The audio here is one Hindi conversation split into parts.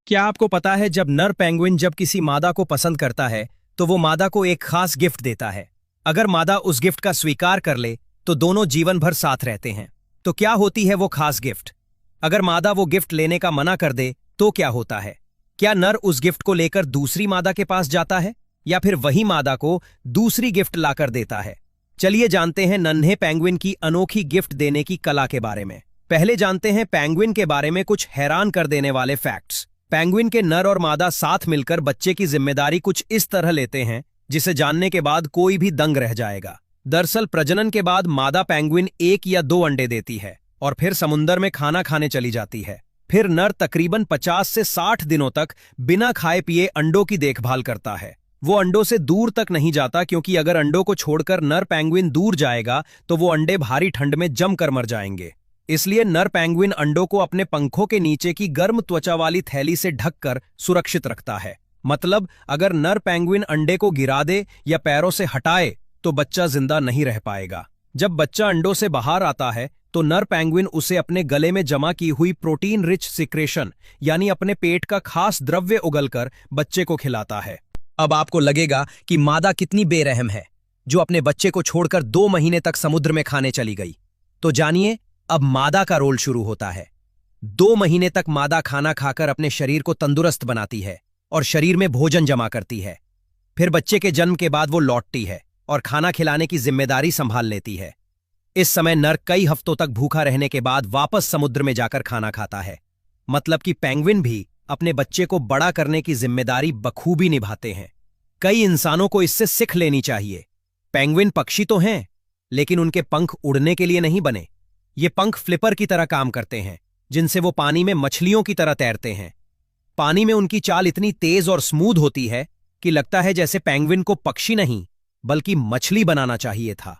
क्या आपको पता है जब नर पेंगुइन जब किसी मादा को पसंद करता है तो वो मादा को एक खास गिफ्ट देता है। अगर मादा उस गिफ्ट का स्वीकार कर ले तो दोनों जीवन भर साथ रहते हैं। तो क्या होती है वो खास गिफ्ट? अगर मादा वो गिफ्ट लेने का मना कर दे तो क्या होता है? क्या नर उस गिफ्ट को लेकर दूसरी मादा के पास जाता है या फिर वही मादा को दूसरी गिफ्ट लाकर देता है? चलिए जानते हैं नन्हे पेंगुइन की अनोखी गिफ्ट देने की कला के बारे में। पहले जानते हैं पेंगुइन के बारे में कुछ हैरान कर देने वाले फैक्ट्स। पेंगुइन के नर और मादा साथ मिलकर बच्चे की जिम्मेदारी कुछ इस तरह लेते हैं जिसे जानने के बाद कोई भी दंग रह जाएगा। दरअसल प्रजनन के बाद मादा पेंगुइन 1 या 2 अंडे देती है और फिर समुद्र में खाना खाने चली जाती है। फिर नर तकरीबन 50 से 60 दिनों तक बिना खाए पिए अंडों की देखभाल करता है। वो अंडों से दूर तक नहीं जाता क्योंकि अगर अंडों को छोड़कर नर पेंगुइन दूर जाएगा तो वो अंडे भारी ठंड में जमकर मर जाएंगे। इसलिए नर पेंगुइन अंडों को अपने पंखों के नीचे की गर्म त्वचा वाली थैली से ढककर सुरक्षित रखता है। मतलब अगर नर पेंगुइन अंडे को गिरा दे या पैरों से हटाए तो बच्चा जिंदा नहीं रह पाएगा। जब बच्चा अंडों से बाहर आता है तो नर पेंगुइन उसे अपने गले में जमा की हुई प्रोटीन रिच सिक्रेशन यानी अपने पेट का खास द्रव्य उगलकर बच्चे को खिलाता है। अब आपको लगेगा कि मादा कितनी बेरहम है जो अपने बच्चे को छोड़कर 2 महीने तक समुद्र में खाने चली गई। तो जानिए अब मादा का रोल शुरू होता है। 2 महीने तक मादा खाना खाकर अपने शरीर को तंदुरुस्त बनाती है और शरीर में भोजन जमा करती है। फिर बच्चे के जन्म के बाद वो लौटती है और खाना खिलाने की जिम्मेदारी संभाल लेती है। इस समय नर कई हफ्तों तक भूखा रहने के बाद वापस समुद्र में जाकर खाना खाता है। मतलब कि पेंगुइन भी अपने बच्चे को बड़ा करने की जिम्मेदारी बखूबी निभाते हैं। कई इंसानों को इससे सीख लेनी चाहिए। पेंगुइन पक्षी तो हैं लेकिन उनके पंख उड़ने के लिए नहीं बने। ये पंख फ्लिपर की तरह काम करते हैं जिनसे वो पानी में मछलियों की तरह तैरते हैं। पानी में उनकी चाल इतनी तेज और स्मूथ होती है कि लगता है जैसे पेंगुइन को पक्षी नहीं बल्कि मछली बनाना चाहिए था।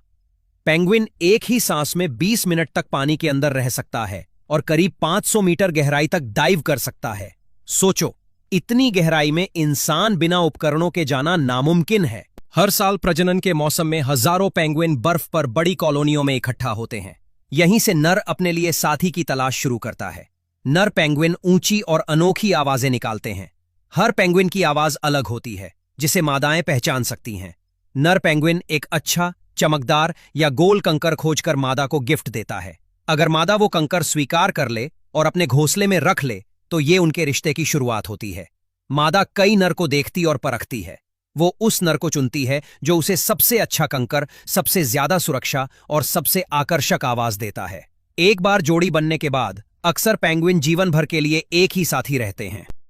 पेंगुइन एक ही सांस में 20 मिनट तक पानी के अंदर रह सकता है और करीब 500 मीटर गहराई तक डाइव कर सकता है। सोचो, इतनी गहराई में इंसान बिना उपकरणों के जाना नामुमकिन है। हर साल प्रजनन के मौसम में हजारों पेंगुइन बर्फ पर बड़ी कॉलोनियों में इकट्ठा होते हैं। यहीं से नर अपने लिए साथी की तलाश शुरू करता है। नर पेंगुइन ऊंची और अनोखी आवाजें निकालते हैं। हर पेंगुइन की आवाज अलग होती है जिसे मादाएं पहचान सकती हैं। नर पेंगुइन एक अच्छा, चमकदार या गोल कंकर खोजकर मादा को गिफ्ट देता है। अगर मादा वो कंकर स्वीकार कर ले और अपने घोंसले में रख ले तो ये उनके रिश्ते की शुरुआत होती है। मादा कई नर को देखती और परखती है। वो उस नर को चुनती है जो उसे सबसे अच्छा कंकर, सबसे ज्यादा सुरक्षा और सबसे आकर्षक आवाज देता है। एक बार जोड़ी बनने के बाद अक्सर पेंगुइन जीवन भर के लिए एक ही साथी रहते हैं।